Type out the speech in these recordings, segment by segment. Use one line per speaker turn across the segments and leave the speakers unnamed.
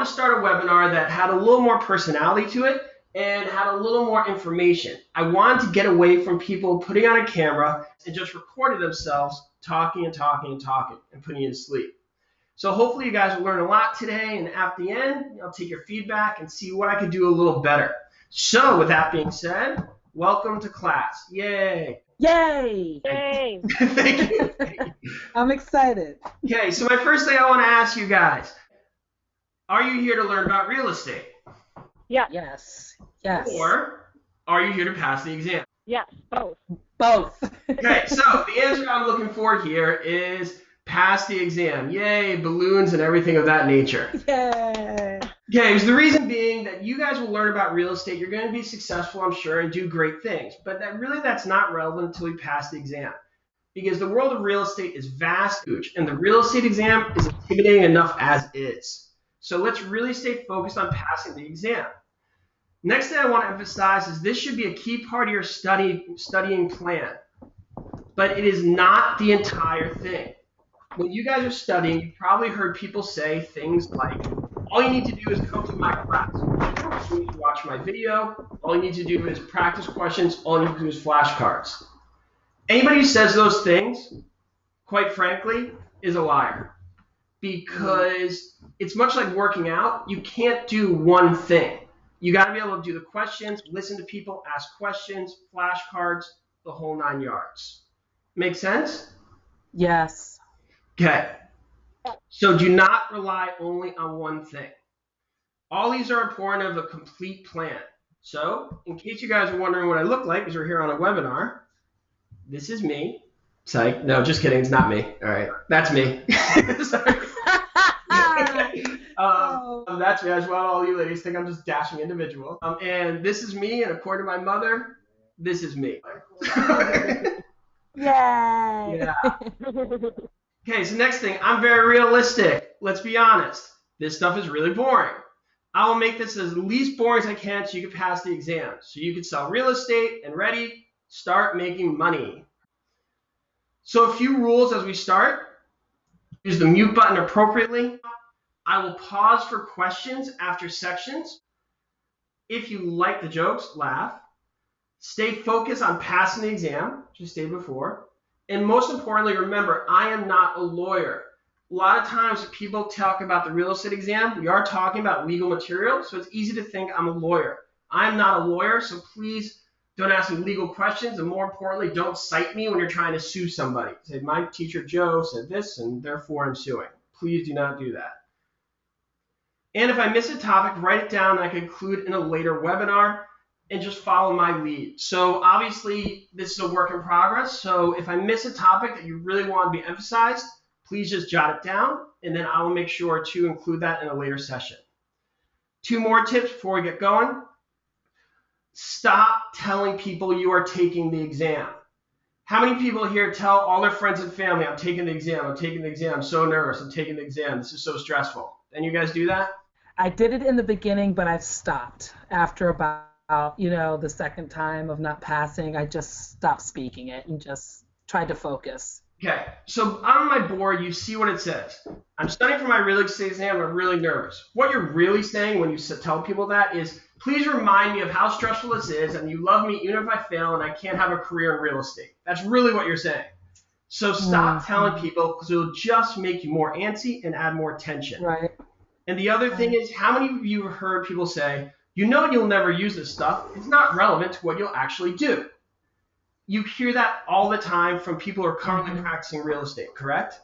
to start a webinar that had a little more personality to it and had a little more information. I wanted to get away from people putting on a camera and just recording themselves talking and talking and talking and putting you to sleep. So hopefully you guys will learn a lot today, and at the end, I'll take your feedback and see what I could do a little better. So with that being said, welcome to class. Yay!
Yay!
Yay!
Thank you.
I'm excited.
Okay, so my first thing I want to ask you guys, are you here to learn about real estate?
Yes.
Yes. Yes.
Or are you here to pass the exam?
Yes. Both.
Both.
Okay, so the answer I'm looking for here is pass the exam. Yay, balloons and everything of that nature.
Yay!
Okay, so the reason being that you guys will learn about real estate. You're going to be successful, I'm sure, and do great things. But that's not relevant until you pass the exam. Because the world of real estate is vast, huge, and the real estate exam is intimidating enough as is. So let's really stay focused on passing the exam. Next thing I want to emphasize is this should be a key part of your studying plan. But it is not the entire thing. When you guys are studying, you've probably heard people say things like, all you need to do is come to my class. All you need to watch my video. All you need to do is practice questions. All you need to do is flashcards. Anybody who says those things, quite frankly, is a liar. Because it's much like working out. You can't do one thing. You got to be able to do the questions, listen to people, ask questions, flashcards, the whole 9 yards. Make sense?
Yes.
Okay, so do not rely only on one thing. All these are important of a complete plan. So, in case you guys are wondering what I look like, because we're here on a webinar, this is me. Psych. No, just kidding. It's not me. All right, that's me. Sorry. That's me. I just want all you ladies think I'm just dashing individual. And this is me, and according to my mother, this is me.
Yay!
Yeah. Okay, so next thing, I'm very realistic. Let's be honest. This stuff is really boring. I will make this as least boring as I can so you can pass the exam. So you can sell real estate and ready, start making money. So a few rules as we start. Use the mute button appropriately. I will pause for questions after sections. If you like the jokes, laugh. Stay focused on passing the exam, just stated before. And most importantly, remember, I am not a lawyer. A lot of times people talk about the real estate exam. We are talking about legal material, so it's easy to think I'm a lawyer. I'm not a lawyer, so please don't ask me legal questions. And more importantly, don't cite me when you're trying to sue somebody. Say, my teacher Joe said this, and therefore I'm suing. Please do not do that. And if I miss a topic, write it down and I can include in a later webinar. And just follow my lead. So obviously, this is a work in progress. So if I miss a topic that you really want to be emphasized, please just jot it down, and then I will make sure to include that in a later session. 2 more tips before we get going. Stop telling people you are taking the exam. How many people here tell all their friends and family, I'm taking the exam, I'm taking the exam, I'm so nervous, I'm taking the exam, this is so stressful. And you guys do that?
I did it in the beginning, but I've stopped after about the second time of not passing. I just stopped speaking it and just tried to focus.
Okay, so on my board, you see what it says. I'm studying for my real estate exam. I'm really nervous. What you're really saying when you tell people that is, please remind me of how stressful this is, and you love me even if I fail and I can't have a career in real estate. That's really what you're saying. So stop telling people, because it'll just make you more antsy and add more tension.
Right.
And the other thing is, how many of you have heard people say, you'll never use this stuff. It's not relevant to what you'll actually do. You hear that all the time from people who are currently practicing real estate, correct?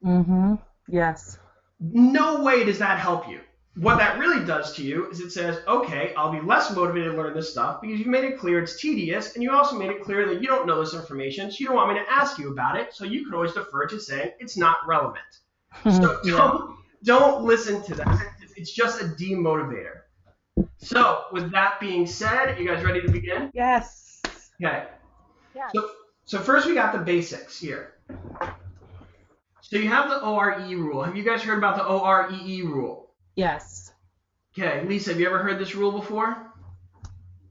Mm-hmm. Yes.
No way does that help you. What that really does to you is it says, okay, I'll be less motivated to learn this stuff because you've made it clear it's tedious, and you also made it clear that you don't know this information, so you don't want me to ask you about it, so you can always defer to saying it's not relevant. So don't listen to that. It's just a demotivator. So, with that being said, are you guys ready to begin?
Yes.
Okay.
Yes.
So first we got the basics here. So you have the ORE rule. Have you guys heard about the OREE rule?
Yes.
Okay, Lisa, have you ever heard this rule before?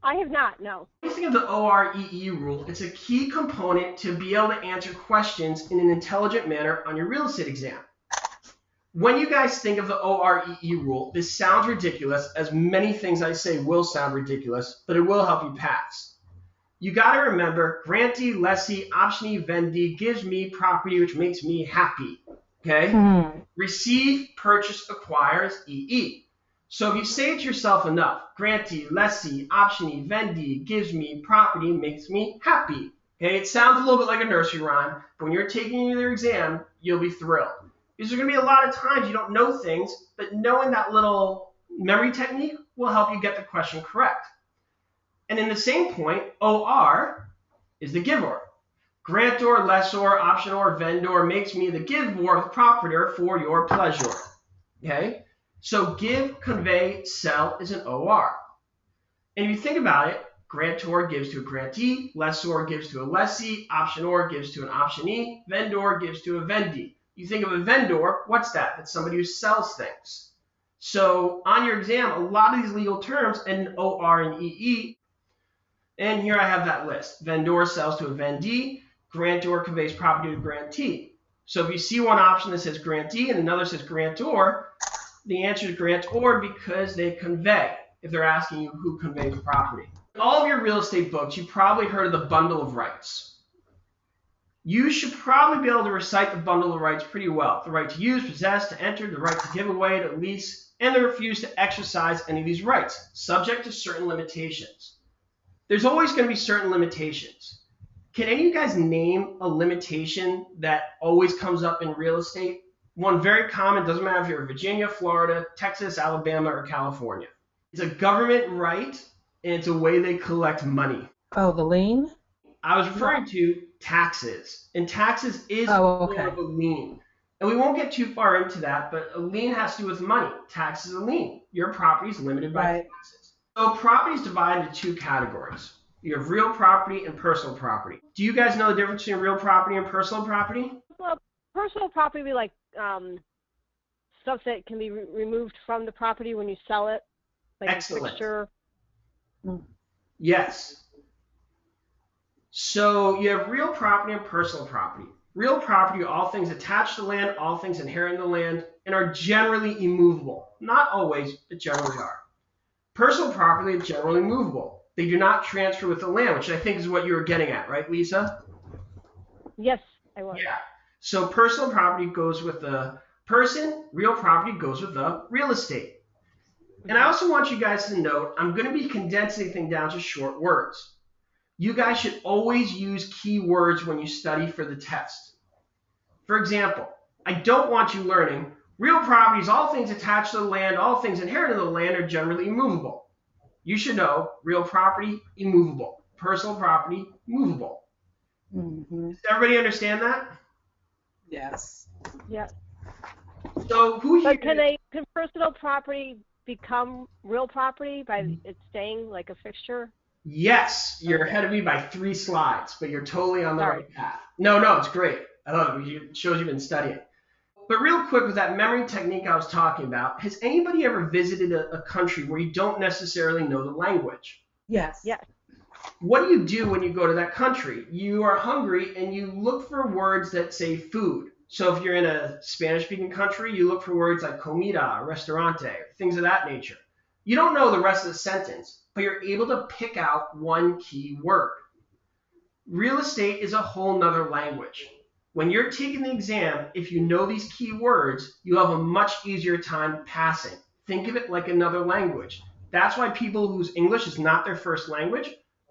I have not, no.
When you think of the OREE rule, it's a key component to be able to answer questions in an intelligent manner on your real estate exam. When you guys think of the OREE rule, this sounds ridiculous, as many things I say will sound ridiculous, but it will help you pass. You got to remember, grantee, lessee, optionee, vendee gives me property which makes me happy. Okay? Receive, purchase, acquires, EE. So if you say it yourself enough, grantee, lessee, optionee, vendee gives me property, makes me happy. Okay? It sounds a little bit like a nursery rhyme, but when you're taking your exam, you'll be thrilled. Because there's going to be a lot of times you don't know things, but knowing that little memory technique will help you get the question correct. And in the same point, OR is the giver. Grantor, lessor, optionor, vendor makes me the giver of the property for your pleasure. Okay? So give, convey, sell is an OR. And if you think about it, grantor gives to a grantee, lessor gives to a lessee, optionor gives to an optionee, vendor gives to a vendee. You think of a vendor, what's that? It's somebody who sells things. So on your exam, a lot of these legal terms end in OR and EE. And here I have that list. Vendor sells to a vendee. Grantor conveys property to a grantee. So if you see one option that says grantee and another says grantor, the answer is grantor because they convey, if they're asking you who conveys property. In all of your real estate books, you've probably heard of the bundle of rights. You should probably be able to recite the bundle of rights pretty well. The right to use, possess, to enter, the right to give away, to lease, and the refuse to exercise any of these rights, subject to certain limitations. There's always going to be certain limitations. Can any of you guys name a limitation that always comes up in real estate? One very common, doesn't matter if you're in Virginia, Florida, Texas, Alabama, or California. It's a government right, and it's a way they collect money.
Oh, the lien?
I was referring to taxes, and taxes is
okay.
a lien. And we won't get too far into that, but a lien has to do with money. Tax is a lien. Your property is limited by taxes. So property is divided into two categories. You have real property and personal property. Do you guys know the difference between real property and personal property?
Well, personal property would be like stuff that can be removed from the property when you sell it, like
Excellent.
a fixture.
Yes. So you have real property and personal property. Real property are all things attached to land, all things inherent in the land, and are generally immovable. Not always, but generally are. Personal property is generally movable. They do not transfer with the land, which I think is what you were getting at, right, Lisa?
Yes, I was.
Yeah. So personal property goes with the person, real property goes with the real estate. And I also want you guys to note, I'm going to be condensing things down to short words. You guys should always use key words when you study for the test. For example, I don't want you learning, real property is all things attached to the land, all things inherent in the land are generally immovable. You should know real property, immovable. Personal property, movable.
Mm-hmm.
Does everybody understand that?
Yes.
Yeah.
So who here?
But can personal property become real property by it staying like a fixture?
Yes, you're ahead of me by 3 slides, but you're totally on the right path. No, it's great. I love it. It shows you've been studying. But real quick, with that memory technique I was talking about, has anybody ever visited a country where you don't necessarily know the language?
Yes.
Yes.
What do you do when you go to that country? You are hungry and you look for words that say food. So if you're in a Spanish-speaking country, you look for words like comida, restaurante, things of that nature. You don't know the rest of the sentence, but you're able to pick out one key word. Real estate is a whole nother language. When you're taking the exam, if you know these key words, you'll have a much easier time passing. Think of it like another language. That's why people whose English is not their first language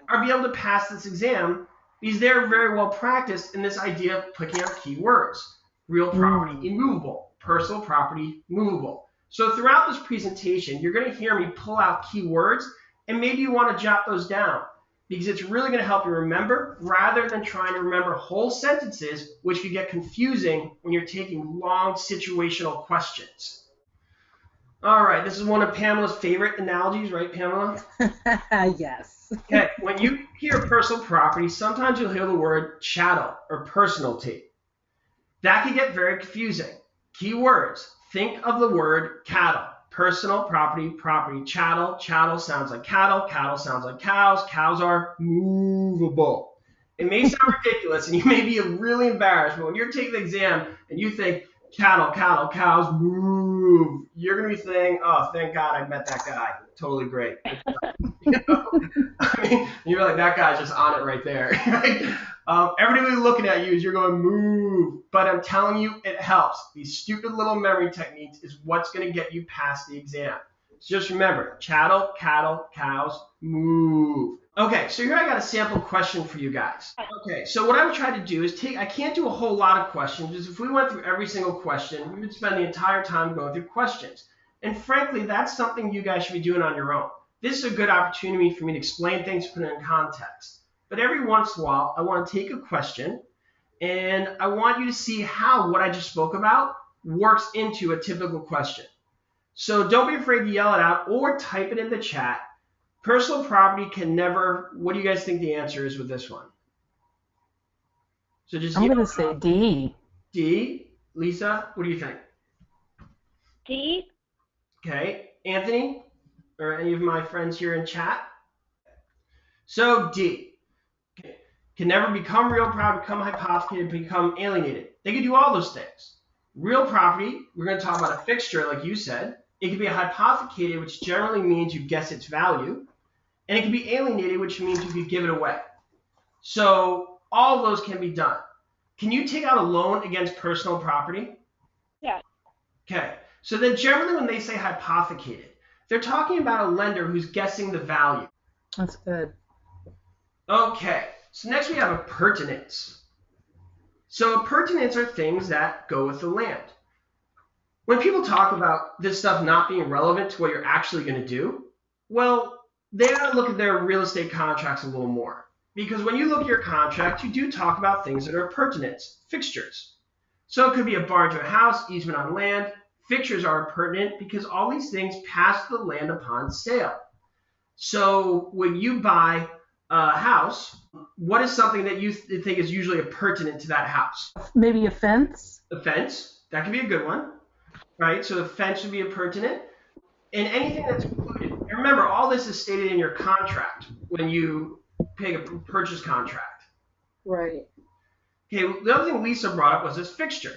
are be able to pass this exam because they're very well practiced in this idea of picking up key words. Real property, immovable. Personal property, movable. So throughout this presentation, you're going to hear me pull out key words, and maybe you want to jot those down because it's really going to help you remember rather than trying to remember whole sentences, which can get confusing when you're taking long situational questions. All right, this is one of Pamela's favorite analogies, right, Pamela?
Yes.
Okay, when you hear personal property, sometimes you'll hear the word chattel or personalty. That can get very confusing. Key words. Think of the word cattle. Personal property, property, chattel. Chattel sounds like cattle. Cattle sounds like cows. Cows are movable. It may sound ridiculous and you may be really embarrassed, but when you're taking the exam and you think cattle, cattle, cows, move. You're going to be saying, oh, thank God I met that guy. Totally great. You know? I mean, you're like, that guy's just on it right there. Everybody looking at you as you're going, move. But I'm telling you, it helps. These stupid little memory techniques is what's going to get you past the exam. So just remember, chattel, cattle, cows, move. Okay, so here I got a sample question for you guys. Okay, so what I would try to do is I can't do a whole lot of questions, because if we went through every single question, we would spend the entire time going through questions. And frankly, that's something you guys should be doing on your own. This is a good opportunity for me to explain things, put it in context. But every once in a while, I want to take a question, and I want you to see how what I just spoke about works into a typical question. So don't be afraid to yell it out or type it in the chat. Personal property can never, what do you guys think the answer is with this one? So just
I'm going to say D.
D. Lisa, what do you think?
D.
Okay. Anthony, or any of my friends here in chat? So D. Okay. Can never become real property, become hypothecated, become alienated. They can do all those things. Real property, we're going to talk about a fixture, like you said. It can be a hypothecated, which generally means you guess its value. And it can be alienated, which means you could give it away. So all of those can be done. Can you take out a loan against personal property?
Yeah.
Okay. So then generally when they say hypothecated, they're talking about a lender who's guessing the value.
That's good.
Okay. So next we have a pertinence. So pertinence are things that go with the land. When people talk about this stuff not being relevant to what you're actually going to do, well, they gotta look at their real estate contracts a little more. Because when you look at your contract, you do talk about things that are pertinent, fixtures. So it could be a barn to a house, easement on land. Fixtures are pertinent because all these things pass the land upon sale. So when you buy a house, what is something that you think is usually pertinent to that house?
Maybe a fence?
A fence, that could be a good one, right? So the fence would be a pertinent. And anything that's included. And remember, all this is stated in your contract when you pay a purchase contract.
Right.
Okay, the other thing Lisa brought up was this fixture.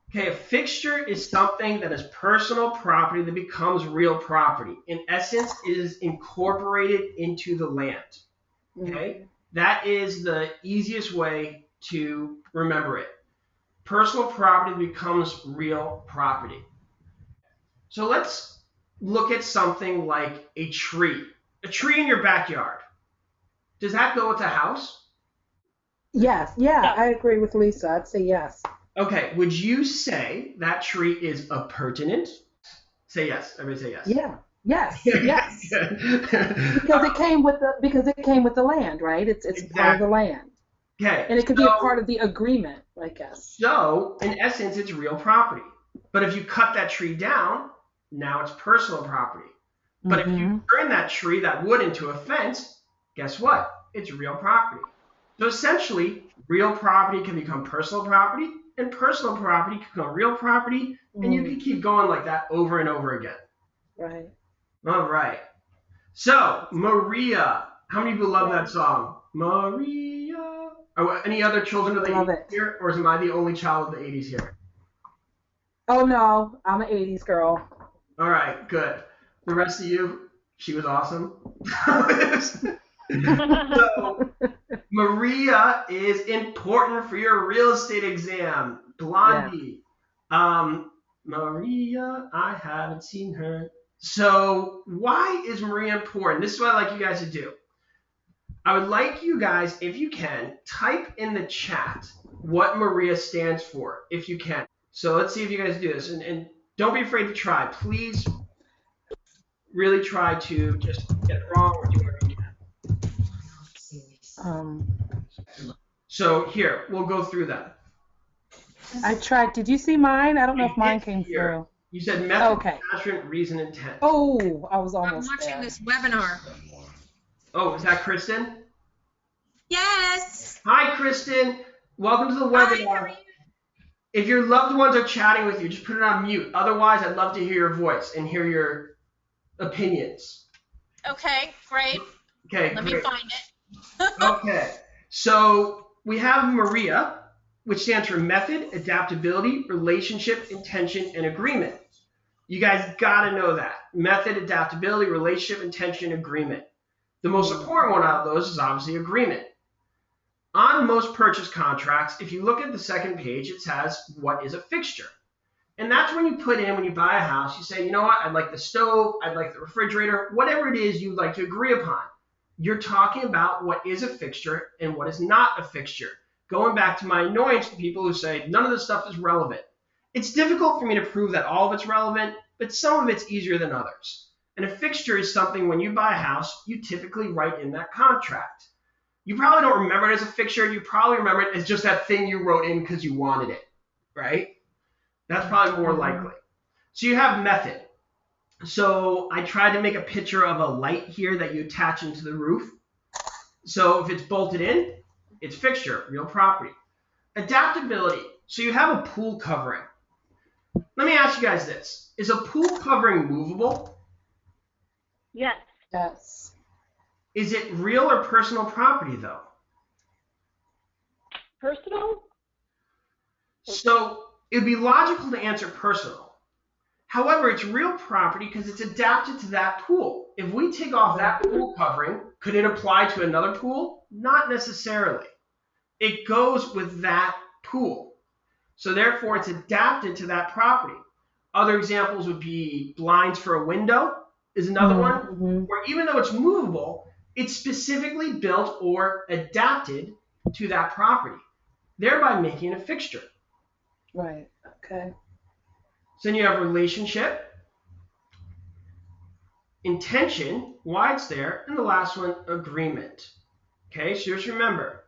Okay, a fixture is something that is personal property that becomes real property. In essence, it is incorporated into the land. Okay, that is the easiest way to remember it. Personal property becomes real property. So let's look at something like a tree. A tree in your backyard. Does that go with a house?
Yes. Yeah, I agree with Lisa. I'd say yes.
Okay. Would you say that tree is appurtenant? Say yes. Everybody say yes.
Yeah. Yes. Yes. Because it came with the land, right? It's exactly. Part of the land.
Okay.
And it could be a part of the agreement, I guess.
So in essence, it's real property. But if you cut that tree down, now it's personal property. But if you turn that tree, that wood, into a fence, guess what? It's real property. So essentially, real property can become personal property, and personal property can become real property, and you can keep going like that over and over again.
Right.
All right. So, Maria. How many people love that song? Maria. Are any other children of the 80s here? Or am I the only child of the 80s here?
Oh, no. I'm an 80s girl.
All right, good. The rest of you, she was awesome. So, Maria is important for your real estate exam. Blondie. Yeah. Maria, I haven't seen her. So, why is Maria important? This is what I'd like you guys to do. I would like you guys, if you can, type in the chat what Maria stands for, if you can. So, let's see if you guys do this. And don't be afraid to try. Please really try to just get it wrong or do whatever you can. So here, we'll go through that.
I tried. Did you see mine? I don't know if mine came through.
You said method, attachment, reason, intent.
Oh, I was almost
I'm watching
there.
this webinar.
Oh, is that Kristen?
Yes.
Hi, Kristen. Welcome to the webinar.
Hi, how are you?
If your loved ones are chatting with you, just put it on mute. Otherwise, I'd love to hear your voice and hear your opinions.
Okay, great.
Okay,
Let me find it.
Okay, so we have Maria. which stands for method, adaptability, relationship, intention, and agreement. You guys got to know that. Method, adaptability, relationship, intention, agreement. The most important one out of those is obviously agreement. On most purchase contracts, if you look at the second page, it says, what is a fixture? And that's when you put in, when you buy a house, you say, you know what, I'd like the stove, I'd like the refrigerator, whatever it is you'd like to agree upon. You're talking about what is a fixture and what is not a fixture. Going back to my annoyance to people who say, none of this stuff is relevant. It's difficult for me to prove that all of it's relevant, but some of it's easier than others. And a fixture is something when you buy a house, you typically write in that contract. You probably don't remember it as a fixture. You probably remember it as just that thing you wrote in because you wanted it, right? That's probably more likely. So you have method. So I tried to make a picture of a light here that you attach into the roof. So if it's bolted in, it's fixture, real property. Adaptability. So you have a pool covering. Let me ask you guys this. Is a pool covering movable?
Yes.
Yes.
Is it real or personal property, though?
Personal?
So it would be logical to answer personal. However, it's real property because it's adapted to that pool. If we take off that pool covering, could it apply to another pool? Not necessarily. It goes with that pool. So therefore, it's adapted to that property. Other examples would be blinds for a window is another one, where even though it's movable, it's specifically built or adapted to that property, thereby making it a fixture.
Right. Okay.
So then you have relationship, intention, why it's there, and the last one, agreement. Okay, so just remember,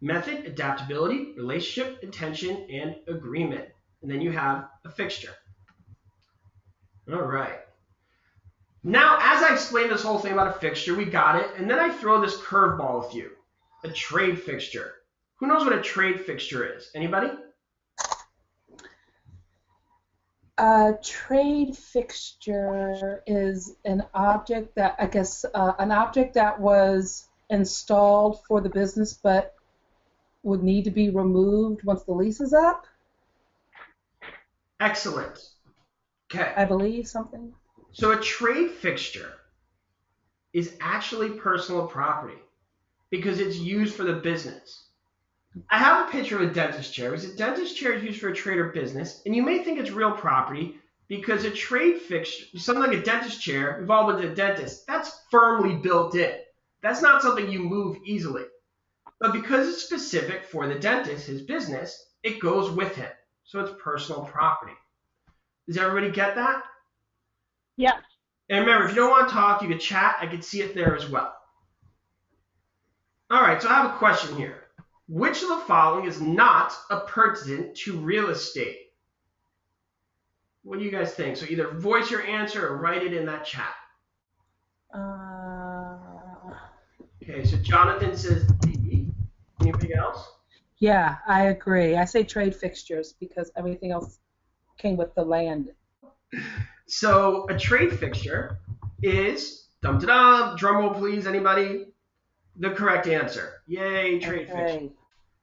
method, adaptability, relationship, intention, and agreement. And then you have a fixture. All right. Now, as I explained this whole thing about a fixture, we got it, and then I throw this curveball with you, a trade fixture. Who knows what a trade fixture is? Anybody?
A trade fixture is an object that, I guess, an object that was installed for the business but would need to be removed once the lease is up.
Excellent. Okay.
I believe something.
So a trade fixture is actually personal property because it's used for the business. I have a picture of a dentist chair because a dentist chair is used for a trade or business, and you may think it's real property because a trade fixture, something like a dentist chair, we've all been to a dentist, that's firmly built in. That's not something you move easily. But because it's specific for the dentist, his business, it goes with him. So it's personal property. Does everybody get that?
Yes.
And remember, if you don't want to talk, you can chat. I can see it there as well. All right, so I have a question here. Which of the following is not a pertinent to real estate? What do you guys think? So either voice your answer or write it in that chat. Okay, so Jonathan says D. Anything else?
Yeah, I agree. I say trade fixtures because everything else came with the land.
So a trade fixture is, dum-da-dum, drum roll please, anybody? The correct answer. Yay, trade fixture.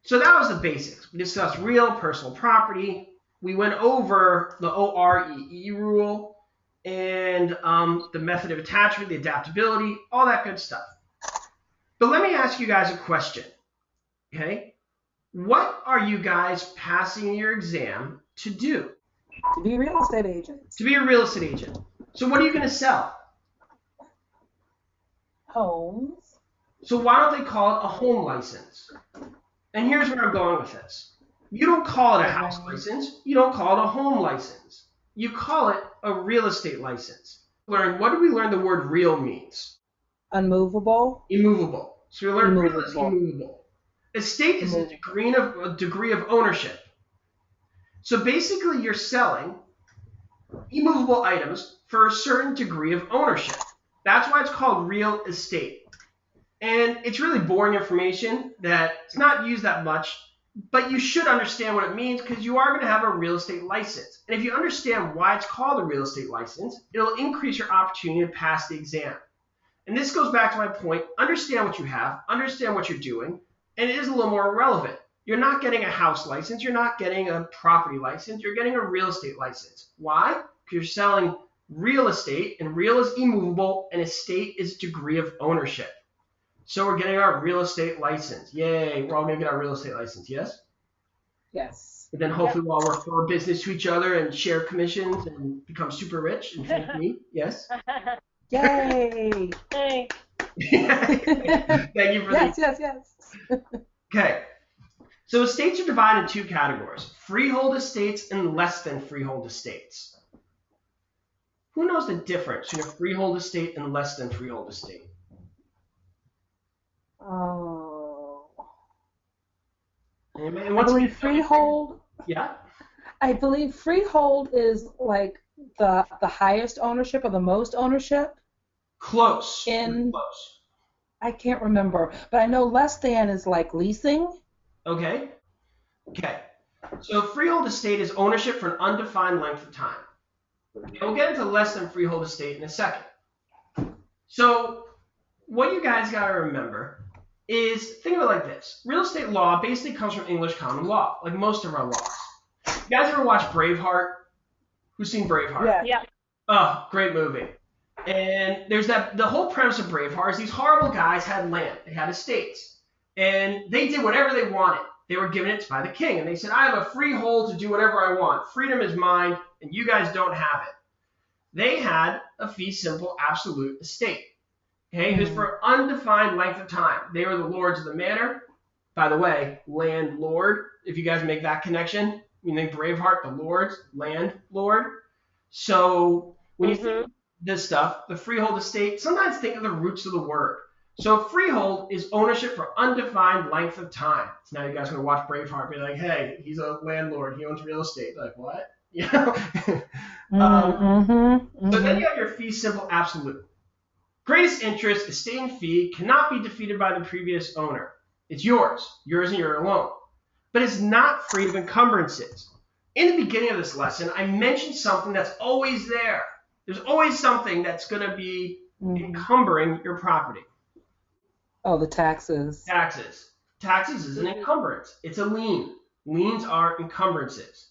So that was the basics. We discussed real personal property. We went over the OREE rule and the method of attachment, the adaptability, all that good stuff. But let me ask you guys a question, okay? What are you guys passing your exam to do?
To be a real estate agent.
To be a real estate agent. So what are you going to sell?
Homes.
So why don't they call it a home license? And here's where I'm going with this. You don't call it a house license. You don't call it a home license. You call it a real estate license. What did we learn the word real means?
Unmovable.
Immovable. So we learned real is
Immovable.
immovable. Estate is a degree of ownership. So basically you're selling immovable items for a certain degree of ownership. That's why it's called real estate. And it's really boring information that it's not used that much, but you should understand what it means because you are going to have a real estate license. And if you understand why it's called a real estate license, it'll increase your opportunity to pass the exam. And this goes back to my point, understand what you have, understand what you're doing, and it is a little more relevant. you're not getting a house license, you're not getting a property license, you're getting a real estate license. Why? Because you're selling real estate, and real is immovable, and estate is degree of ownership. So we're getting our real estate license. Yay, we're all going to get our real estate license, yes?
Yes.
And then hopefully we'll all refer business to each other and share commissions and become super rich and thank me, yes?
Yay!
Hey.
Thank you for
Yes,
that.
yes.
Okay. So estates are divided in two categories, freehold estates and less than freehold estates. Who knows the difference between a freehold estate and less than freehold estate?
Oh.
Anybody?
I believe freehold.
Yeah.
I believe freehold is like the highest ownership or the most ownership.
Close.
In
Close.
I can't remember, but I know less than is like leasing.
Okay. Okay. So freehold estate is ownership for an undefined length of time. Okay, we'll get into less than freehold estate in a second. So what you guys got to remember is, think of it like this. Real estate law basically comes from English common law, like most of our laws. You guys ever watch Braveheart? Who's seen Braveheart?
Yeah.
Yeah.
Oh, great movie. And there's the whole premise of Braveheart is these horrible guys had land. They had estates. And they did whatever they wanted. They were given it by the king. And they said, I have a freehold to do whatever I want. Freedom is mine, and you guys don't have it. They had a fee simple absolute estate. Okay, it was for an undefined length of time. They were the lords of the manor. By the way, landlord, if you guys make that connection, you think Braveheart, the lords, landlord. So when you think of this stuff, the freehold estate, sometimes think of the roots of the word. So freehold is ownership for undefined length of time. So now you guys are going to watch Braveheart and be like, hey, he's a landlord. He owns real estate. Like, what? You know? So then you have your fee simple absolute. Greatest interest, estate and fee, cannot be defeated by the previous owner. It's yours and you're alone. But it's not free of encumbrances. In the beginning of this lesson, I mentioned something that's always there. There's always something that's going to be encumbering your property.
Oh, the taxes.
Taxes. Taxes is an encumbrance. It's a lien. Liens are encumbrances.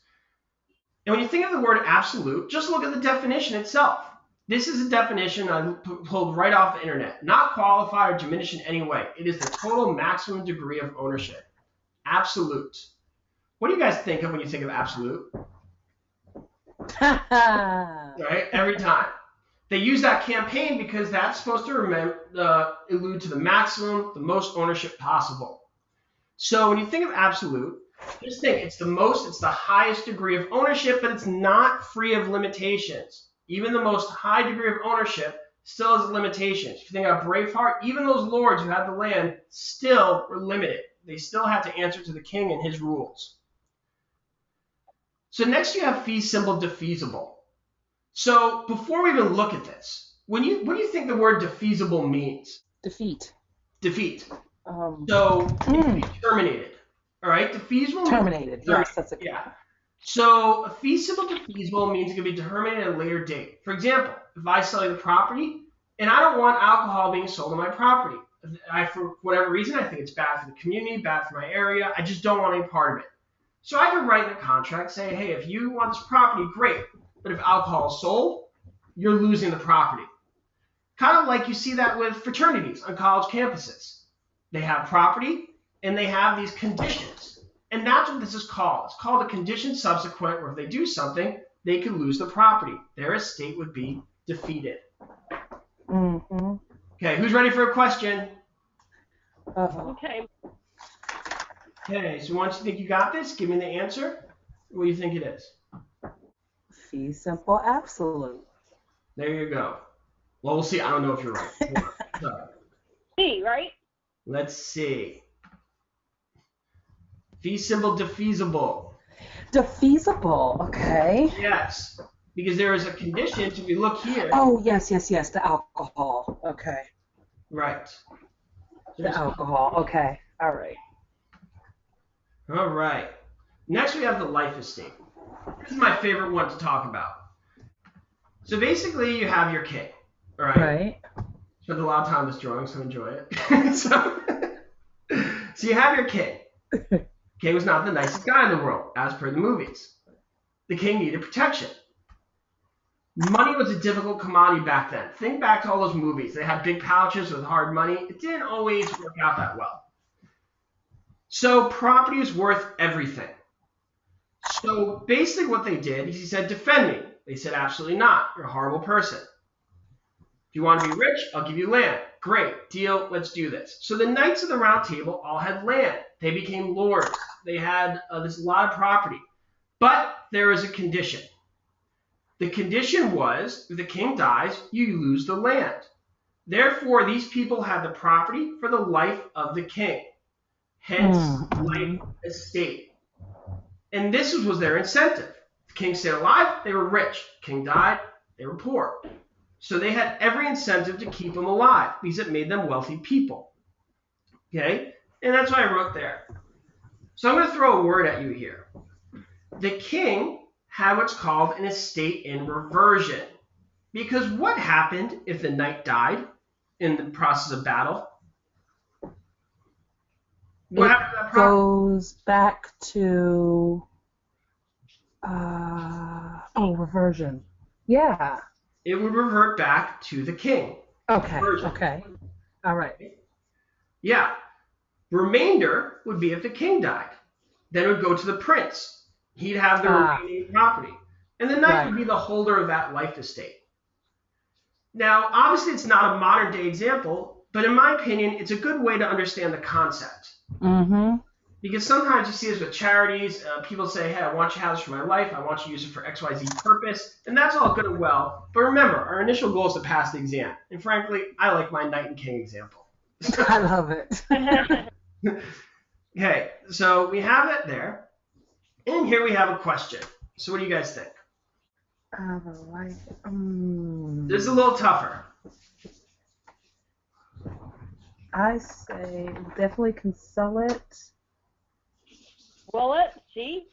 And when you think of the word absolute, just look at the definition itself. This is a definition I pulled right off the internet. Not qualified or diminished in any way. It is the total maximum degree of ownership. Absolute. What do you guys think of when you think of absolute? Right? Every time. They use that campaign because that's supposed to allude to the maximum, the most ownership possible. So when you think of absolute, just think it's the highest degree of ownership, but it's not free of limitations. Even the most high degree of ownership still has limitations. If you think of Braveheart, even those lords who had the land still were limited. They still had to answer to the king and his rules. So next you have fee simple defeasible. So before we even look at this, what do you think the word defeasible means?
Defeat.
Defeat. So it can be terminated. All right, defeasible.
Terminated. Yes, that's it.
Yeah. So a fee simple defeasible means it can be terminated at a later date. For example, if I sell you the property and I don't want alcohol being sold on my property, for whatever reason, I think it's bad for the community, bad for my area. I just don't want any part of it. So I can write in a contract, say, hey, if you want this property, great. But if alcohol is sold, you're losing the property. Kind of like you see that with fraternities on college campuses. They have property and they have these conditions. And that's what this is called. It's called a condition subsequent, where if they do something, they could lose the property. Their estate would be defeated. Okay, who's ready for a question?
Okay.
Okay, so once you think you got this, give me the answer. What do you think it is?
Fee simple absolute.
There you go. Well, we'll see. I don't know if you're right.
C, right?
Let's see. Fee simple defeasible.
Defeasible, okay.
Yes, because there is a condition. If we look here.
Oh, yes, the alcohol. Okay.
Right.
The alcohol, okay. All right.
All right. Next, we have the life estate. This is my favorite one to talk about. So basically, you have your king. All right.
Right.
Spent a lot of time this drawing, so enjoy it. So you have your king. king was not the nicest guy in the world, as per the movies. The king needed protection. Money was a difficult commodity back then. Think back to all those movies. They had big pouches with hard money. It didn't always work out that well. So property is worth everything. So basically what they did is he said, defend me. They said, absolutely not. You're a horrible person. If you want to be rich, I'll give you land. Great, deal, let's do this. So the Knights of the Round Table all had land. They became lords. They had this lot of property. But there is a condition. The condition was, if the king dies, you lose the land. Therefore, these people had the property for the life of the king. Hence, life estate. And this was their incentive. The king stayed alive, they were rich. The king died, they were poor. So they had every incentive to keep them alive because it made them wealthy people. Okay? And that's what I wrote there. So I'm going to throw a word at you here. The king had what's called an estate in reversion. Because what happened if the knight died in the process of battle? What happened to that property?
Goes back to reversion. Yeah.
It would revert back to the king.
Okay.
Reversion.
Okay. All right.
Yeah. Remainder would be if the king died. Then it would go to the prince. He'd have the remaining property. And the knight would be the holder of that life estate. Now, obviously, it's not a modern day example, but in my opinion, it's a good way to understand the concept.
Mm-hmm.
Because sometimes you see this with charities. People say, hey, I want your house for my life. I want you to use it for XYZ purpose. And that's all good and well. But remember, our initial goal is to pass the exam. And frankly, I like my knight and king example.
I love it.
Okay, so we have it there. And here we have a question. So what do you guys think? This is a little tougher.
I say definitely can sell it.
Will it? See?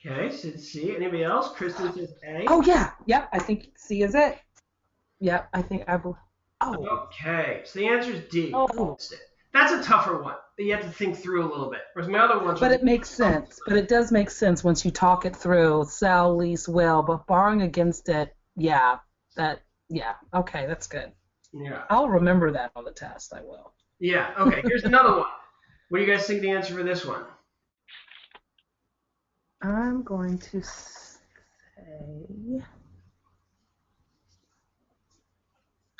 Okay, so C. Anybody else? Kristen says A.
Oh, yeah. Yep, I think C is it. Yep, I think I will. Oh.
Okay, so the answer is D.
Oh.
That's a tougher one that you have to think through a little bit. Whereas my other ones.
But it makes sense. But it does make sense once you talk it through. Sell, lease, will. But borrowing against it, yeah. Okay, that's good.
Yeah.
I'll remember that on the test. I will.
Yeah. Okay. Here's another one. What do you guys think the answer for this one?
I'm going to say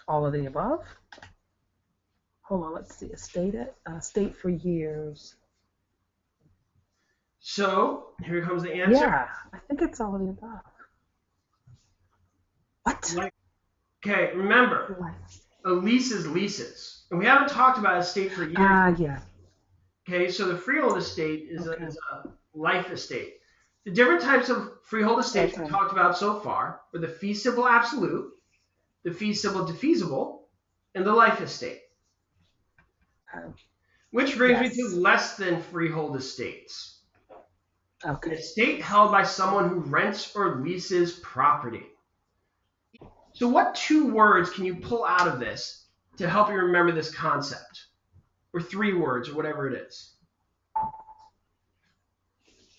all of the above. Hold on. Let's see. Estate for years.
So here comes the answer.
Yeah, I think it's all of the above. What?
Okay. Remember, a lease is leases, and we haven't talked about estate for years.
Yeah.
Okay, so the freehold estate is a life estate. The different types of freehold estates we've talked about so far are the fee simple absolute, the fee simple defeasible, and the life estate. Which brings me to less than freehold estates.
Okay.
An estate held by someone who rents or leases property. So what two words can you pull out of this to help you remember this concept? Or three words, or whatever it is.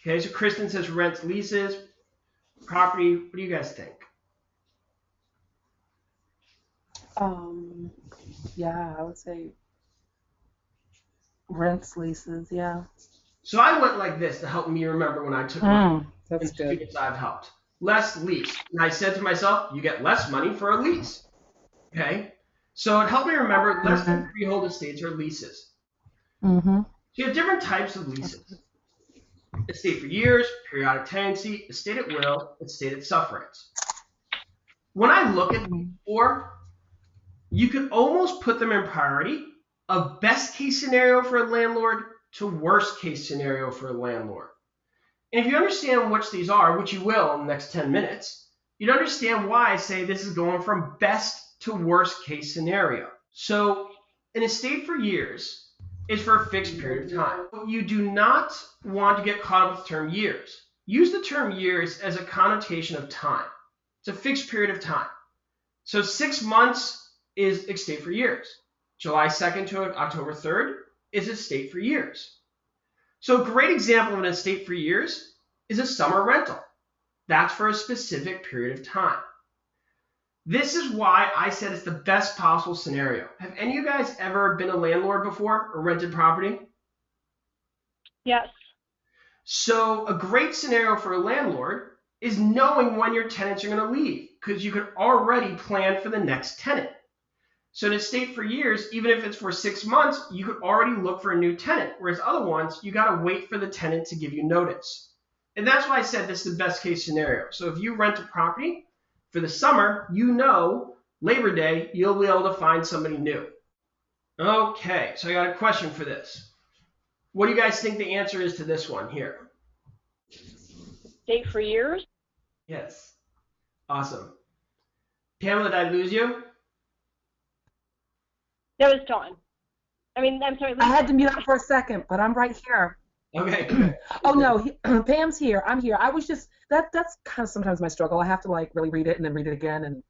Okay, so Kristen says rents, leases, property. What do you guys think?
Yeah, I would say rents, leases, yeah.
So I went like this to help me remember when I took my
that's good.
students I've helped. Less lease. And I said to myself, you get less money for a lease. Okay? So it helped me remember less than freehold estates or leases.
Mm-hmm.
So you have different types of leases. Estate for years, periodic tenancy, estate at will, estate at sufferance. When I look at these four, you could almost put them in priority of best case scenario for a landlord to worst case scenario for a landlord. And if you understand which these are, which you will in the next 10 minutes, you'd understand why I say this is going from best to worst case scenario. So an estate for years is for a fixed period of time. You do not want to get caught up with the term years. Use the term years as a connotation of time. It's a fixed period of time. So 6 months is estate for years. July 2nd to October 3rd is estate for years. So a great example of an estate for years is a summer rental. That's for a specific period of time. This is why I said it's the best possible scenario. Have any of you guys ever been a landlord before or rented property?
Yes.
So a great scenario for a landlord is knowing when your tenants are going to leave, because you could already plan for the next tenant. So in a estate for years, even if it's for 6 months, you could already look for a new tenant, whereas other ones, you got to wait for the tenant to give you notice. And that's why I said this is the best case scenario. So if you rent a property for the summer, you know Labor Day, you'll be able to find somebody new. Okay, so I got a question for this. What do you guys think the answer is to this one here?
Estate for years?
Yes. Awesome. Pamela, did I lose you?
That was Dawn. I mean, I'm sorry.
I had to mute up for a second, but I'm right here.
Okay, good.
Oh no, Pam's here. I'm here. I was just that's kind of sometimes my struggle. I have to like really read it and then read it again, and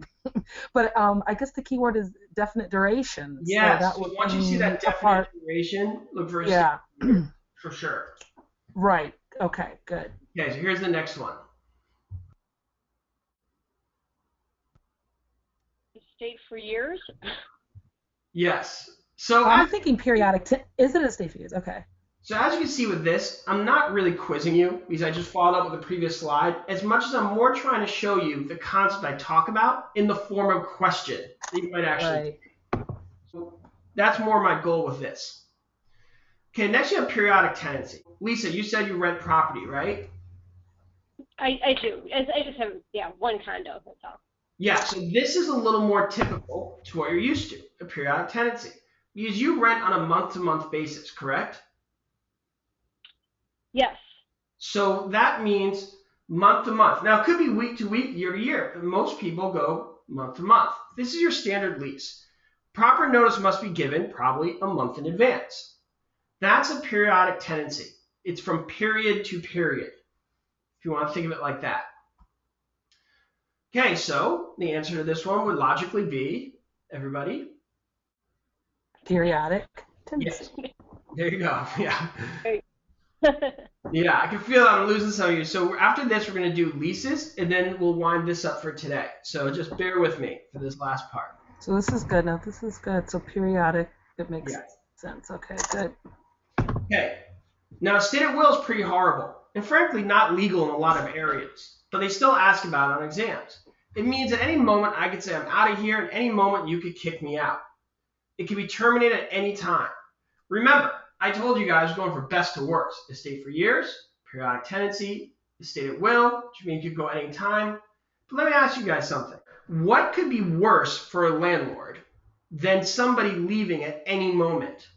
but I guess the key word is definite duration.
Yes.
So
Once you see that definite duration, look for a for sure.
Right. Okay. Good.
Okay, so here's the next one.
Estate for years?
Yes. So
I'm thinking periodic. Is it a estate for years? Okay.
So as you can see with this, I'm not really quizzing you because I just followed up with the previous slide, as much as I'm more trying to show you the concept I talk about in the form of question that you might actually. Right. So that's more my goal with this. Okay, next you have periodic tenancy. Lisa, you said you rent property, right?
I do. I just have, one condo, that's all.
Yeah, so this is a little more typical to what you're used to, a periodic tenancy. Because you rent on a month-to-month basis, correct?
Yes.
So that means month to month. Now, it could be week to week, year to year, but most people go month to month. This is your standard lease. Proper notice must be given probably a month in advance. That's a periodic tenancy. It's from period to period, if you want to think of it like that. Okay, so the answer to this one would logically be, everybody?
Periodic tenancy.
Yes. There you go. Yeah. Yeah, I can feel I'm losing some of you. So after this, we're going to do leases, and then we'll wind this up for today. So just bear with me for this last part.
So this is good. Now this is good. So periodic, it makes sense. Okay, good.
Okay. Now, a state at will is pretty horrible, and frankly, not legal in a lot of areas. But they still ask about it on exams. It means at any moment I could say I'm out of here, and any moment you could kick me out. It can be terminated at any time. Remember, I told you guys we're going for best to worst. Estate for years, periodic tenancy, estate at will, which means you can go at any time. But let me ask you guys something. What could be worse for a landlord than somebody leaving at any moment?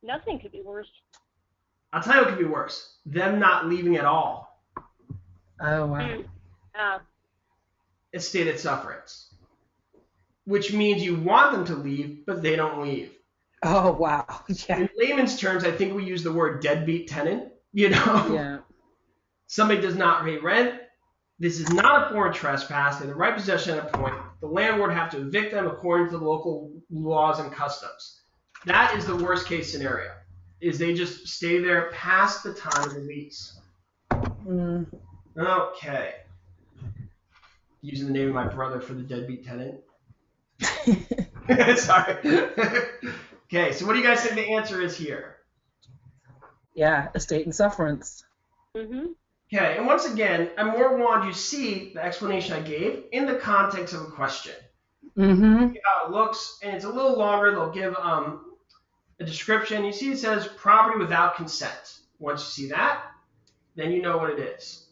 Nothing could be worse.
I'll tell you what could be worse. Them not leaving at all.
Oh, wow.
Estate at sufferance. Which means you want them to leave, but they don't leave.
Oh, wow. Yeah.
In layman's terms, I think we use the word deadbeat tenant, you know?
Yeah.
Somebody does not pay rent. This is not a form of trespass. They're in the right possession at a point. The landlord have to evict them according to the local laws and customs. That is the worst case scenario, is they just stay there past the time of the lease. Okay. Using the name of my brother for the deadbeat tenant. Sorry. Okay, so what do you guys think the answer is here?
Yeah, estate and sufferance.
Mm-hmm.
Okay, and once again, I more want you to see the explanation I gave in the context of a question.
Mm-hmm.
See how it looks, and it's a little longer. They'll give a description. You see it says property without consent. Once you see that, then you know what it is.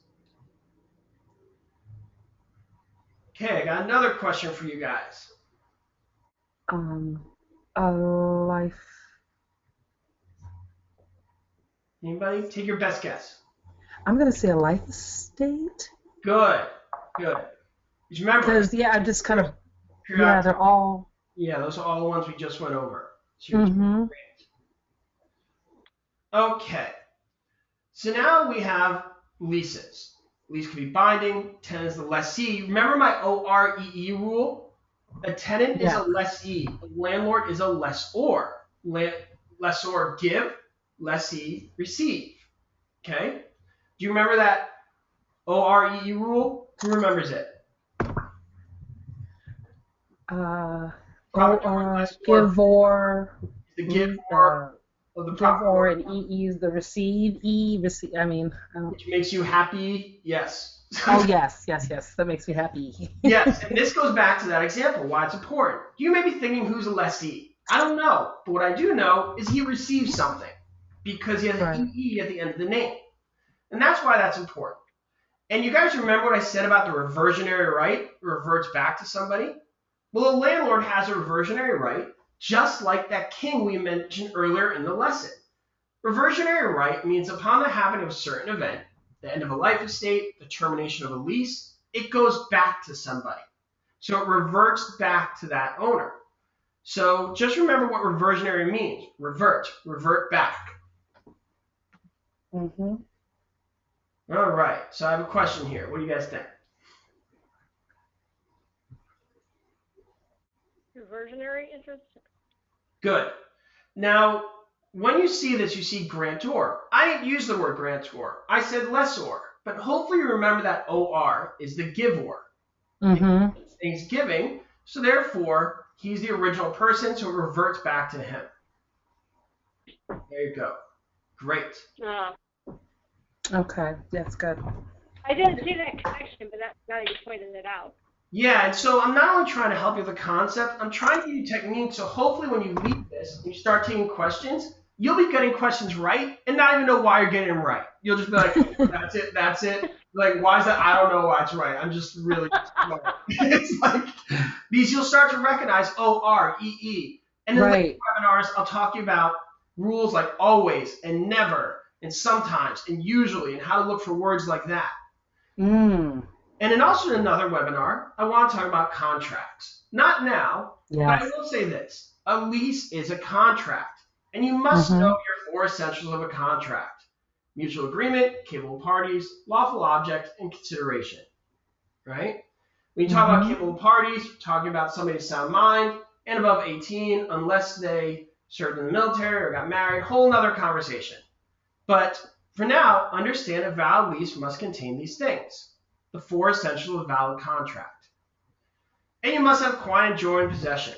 Okay, I got another question for you guys.
A life.
Anybody? Take your best guess.
I'm going to say a life estate.
Good. Just remember.
Because, I'm just kind of, they're all.
Yeah, those are all the ones we just went over.
So
Okay. So now we have leases. Lease can be binding. Tenant is the lessee. Remember my OREE rule? A tenant is a lessee. A landlord is a lessor. Lessor give, lessee, receive. Okay? Do you remember that OREE rule? Who remembers it?
Give or,
The give or of the
give
property,
or, and EE is the receive. Receive. I mean,
which makes you happy. Yes.
oh yes. That makes me happy.
Yes, and this goes back to that example, why it's important. You may be thinking, who's a lessee? I don't know, but what I do know is he receives something because he has an EE at the end of the name. And that's why that's important. And you guys remember what I said about the reversionary right? It reverts back to somebody? Well, a landlord has a reversionary right, just like that king we mentioned earlier in the lesson. Reversionary right means upon the happening of a certain event, the end of a life estate, the termination of a lease, it goes back to somebody. So it reverts back to that owner. So just remember what reversionary means. Revert back.
Mm-hmm.
All right, so I have a question here. What do you guys think?
Reversionary interest?
Good. Now, when you see this, you see grantor. I didn't use the word grantor. I said lessor. But hopefully you remember that OR is the givor.
Mm-hmm.
He's giving, so therefore, he's the original person, so it reverts back to him. There you go. Great.
Okay, that's good.
I didn't see that connection, but now that you pointed it out.
Yeah, and so I'm not only trying to help you with the concept, I'm trying to give you technique, so hopefully when you leave this and you start taking questions, you'll be getting questions right and not even know why you're getting them right. You'll just be like, that's it. Like, why is that? I don't know why it's right. I'm just really smart. It's like, these you'll start to recognize OREE. And in later webinars, I'll talk to you about rules like always and never and sometimes and usually and how to look for words like that. And then also in another webinar, I want to talk about contracts. Not now, but I will say this. A lease is a contract, and you must know your 4 essentials of a contract. Mutual agreement, capable parties, lawful object, and consideration. Right? When you talk about capable parties, you're talking about somebody of sound mind and above 18, unless they served in the military or got married, whole nother conversation. But for now, understand a valid lease must contain these things. The 4 essentials of a valid contract. And you must have quiet and joy in possession.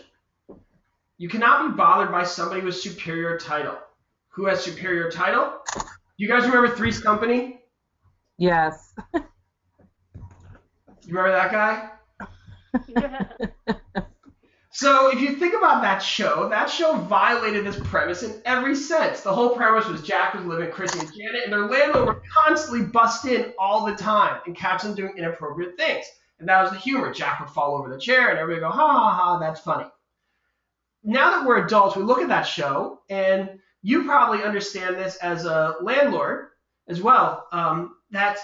You cannot be bothered by somebody with superior title. Who has superior title? You guys remember Three's Company?
Yes.
You remember that guy? So if you think about that show violated this premise in every sense. The whole premise was Jack was living with Chrissy and Janet, and their landlord would constantly bust in all the time and catch them doing inappropriate things. And that was the humor. Jack would fall over the chair, and everybody would go, ha, ha, ha, that's funny. Now that we're adults, we look at that show, and you probably understand this as a landlord as well, that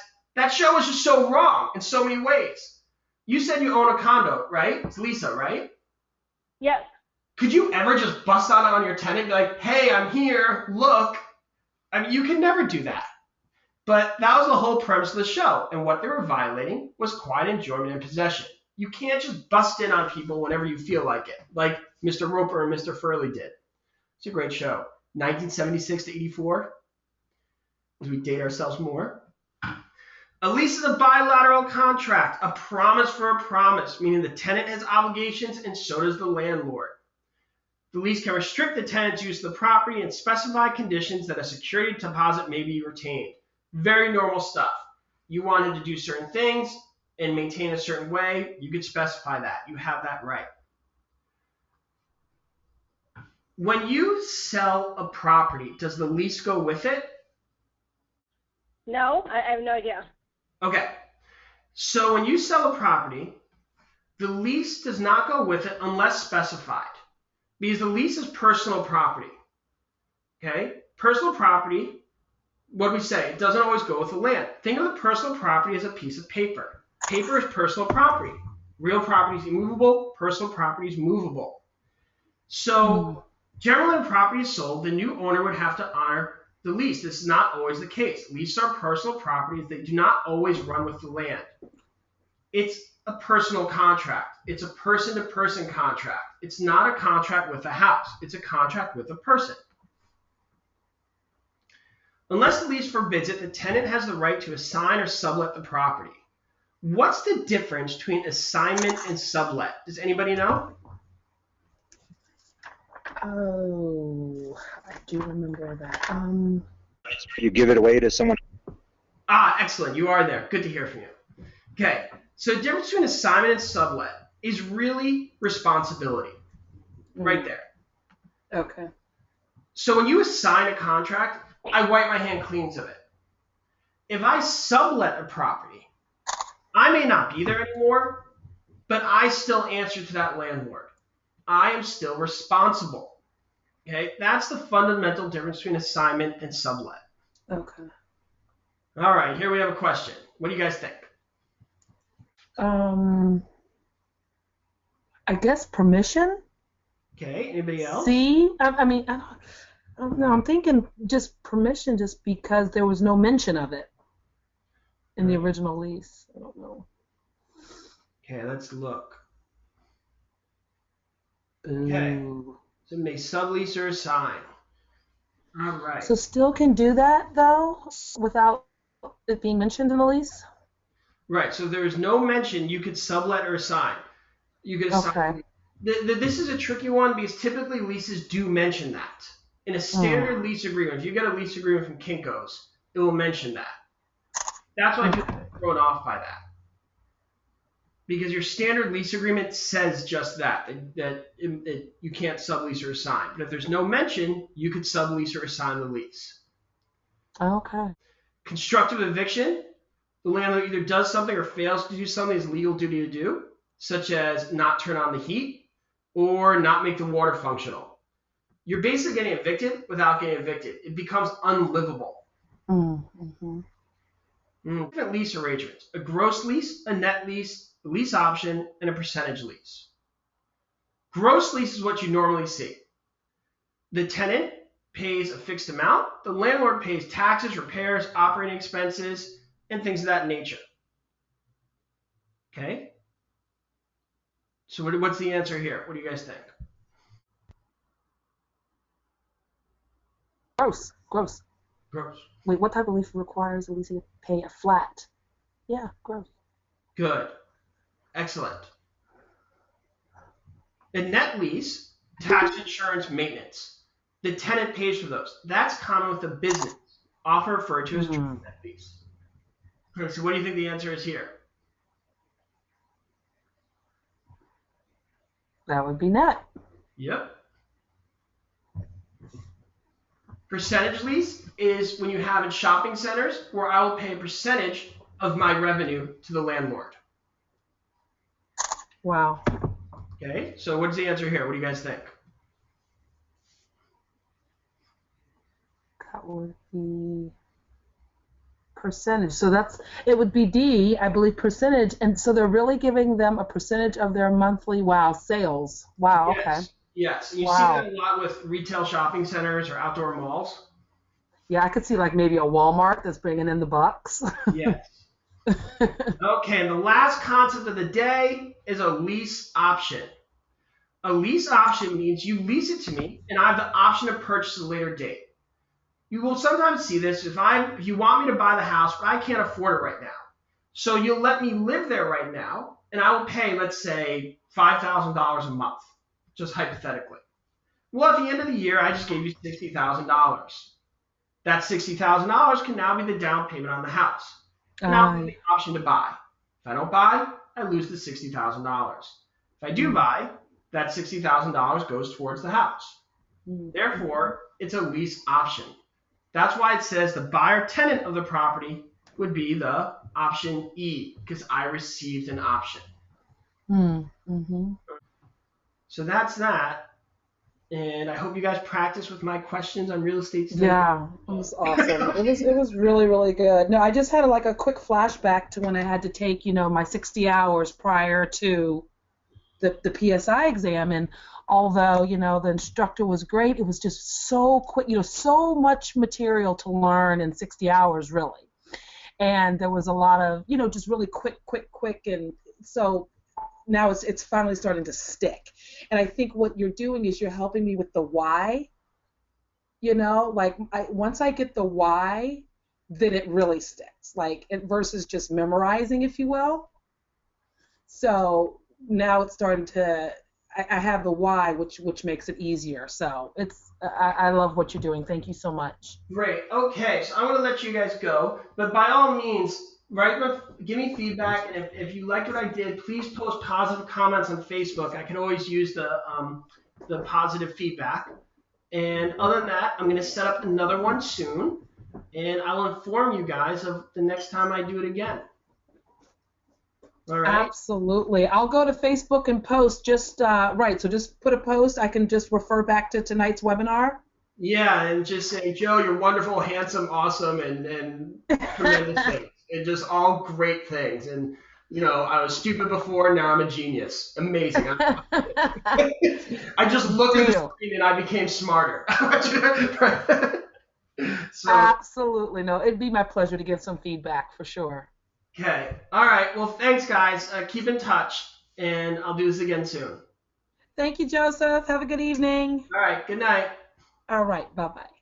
show is just so wrong in so many ways. You said you own a condo, right? It's Lisa, right?
Yes.
Could you ever just bust out on your tenant and be like, hey, I'm here, look? I mean, you can never do that. But that was the whole premise of the show. And what they were violating was quiet enjoyment and possession. You can't just bust in on people whenever you feel like it, like Mr. Roper and Mr. Furley did. It's a great show. 1976 to 84, as we date ourselves more. A lease is a bilateral contract, a promise for a promise, meaning the tenant has obligations and so does the landlord. The lease can restrict the tenant's use of the property and specify conditions that a security deposit may be retained. Very normal stuff. You wanted to do certain things and maintain a certain way, you could specify that. You have that right. When you sell a property, does the lease go with it?
No, I have no idea.
Okay. So when you sell a property, the lease does not go with it unless specified. Because the lease is personal property. Okay? Personal property, what do we say? It doesn't always go with the land. Think of the personal property as a piece of paper. Paper is personal property. Real property is immovable. Personal property is movable. So generally when property is sold, the new owner would have to honor the lease. This is not always the case. Leases are personal properties. They do not always run with the land. It's a personal contract. It's a person-to-person contract. It's not a contract with a house. It's a contract with a person. Unless the lease forbids it, the tenant has the right to assign or sublet the property. What's the difference between assignment and sublet? Does anybody know?
Oh, I do remember that.
You give it away to someone.
Ah, excellent. You are there. Good to hear from you. Okay. So the difference between assignment and sublet is really responsibility. Right there.
Okay.
So when you assign a contract, I wipe my hand clean of it. If I sublet a property, I may not be there anymore, but I still answer to that landlord. I am still responsible. Okay, that's the fundamental difference between assignment and sublet.
Okay.
All right, here we have a question. What do you guys think?
I guess permission.
Okay, anybody else?
See, I mean, I don't know. I'm thinking just permission, just because there was no mention of it in the original lease. I don't know.
Okay, let's look.
Ooh.
Okay, so may sublease or assign. All right.
So still can do that though, without it being mentioned in the lease.
Right. So there is no mention. You could sublet or assign. You could assign.
Okay.
This is a tricky one because typically leases do mention that. In a standard lease agreement, if you get a lease agreement from Kinko's, it will mention that. That's why people are thrown off by that. Because your standard lease agreement says just that you can't sublease or assign. But if there's no mention, you could sublease or assign the lease.
Okay.
Constructive eviction, the landlord either does something or fails to do something his legal duty to do, such as not turn on the heat or not make the water functional. You're basically getting evicted without getting evicted. It becomes unlivable.
Mm-hmm.
Different lease arrangements: a gross lease, a net lease, a lease option, and a percentage lease. Gross lease is what you normally see. The tenant pays a fixed amount. The landlord pays taxes, repairs, operating expenses, and things of that nature. Okay? So what's the answer here? What do you guys think?
Gross.
Gross.
Wait, what type of lease requires a leasing to pay a flat? Yeah, gross.
Good. Excellent. A net lease, tax, insurance, maintenance. The tenant pays for those. That's common with the business, often referred to as net lease. Okay, so what do you think the answer is here?
That would be net.
Yep. Percentage lease is when you have in shopping centers where I will pay a percentage of my revenue to the landlord.
Wow.
Okay, so what's the answer here? What do you guys think?
That would be percentage. So it would be D, I believe, percentage. And so they're really giving them a percentage of their monthly, sales. Wow,
Yes.
okay.
Yes, and you see that a lot with retail shopping centers or outdoor malls.
Yeah, I could see like maybe a Walmart that's bringing in the bucks.
Yes. Okay, and the last concept of the day is a lease option. A lease option means you lease it to me, and I have the option to purchase at a later date. You will sometimes see this if you want me to buy the house, but I can't afford it right now. So you'll let me live there right now, and I will pay, let's say, $5,000 a month, just hypothetically. Well, at the end of the year, I just gave you $60,000. That $60,000 can now be the down payment on the house. Now I have the option to buy. If I don't buy, I lose the $60,000. If I do buy, that $60,000 goes towards the house. Therefore, it's a lease option. That's why it says the buyer tenant of the property would be the option E, because I received an option. So that's that. And I hope you guys practice with my questions on real estate today.
Yeah, it was awesome. It was really, really good. No, I just had like a quick flashback to when I had to take, my 60 hours prior to the PSI exam. And although, the instructor was great, it was just so quick, so much material to learn in 60 hours, really. And there was a lot of, just really quick. And so now it's finally starting to stick. And I think what you're doing is you're helping me with the why, You know, like once I get the why, then it really sticks. Like versus just memorizing, if you will. So now it's starting to. I have the why, which makes it easier. So I love what you're doing. Thank you so much.
Great. Okay, so I'm going to let you guys go, but by all means, give me feedback, and if you liked what I did, please post positive comments on Facebook. I can always use the positive feedback. And other than that, I'm going to set up another one soon, and I'll inform you guys of the next time I do it again. All right.
Absolutely. I'll go to Facebook and post just right. So just put a post. I can just refer back to tonight's webinar.
Yeah, and just say, Joe, you're wonderful, handsome, awesome, and tremendous things. And just all great things. And, you know, I was stupid before, now I'm a genius. Amazing. I just looked at the screen and I became smarter. So,
absolutely. No, it'd be my pleasure to give some feedback for sure.
okay. All right. Well, thanks, guys. Keep in touch, and I'll do this again soon.
Thank you, Joseph. Have a good evening.
All right. Good night.
All right. Bye-bye.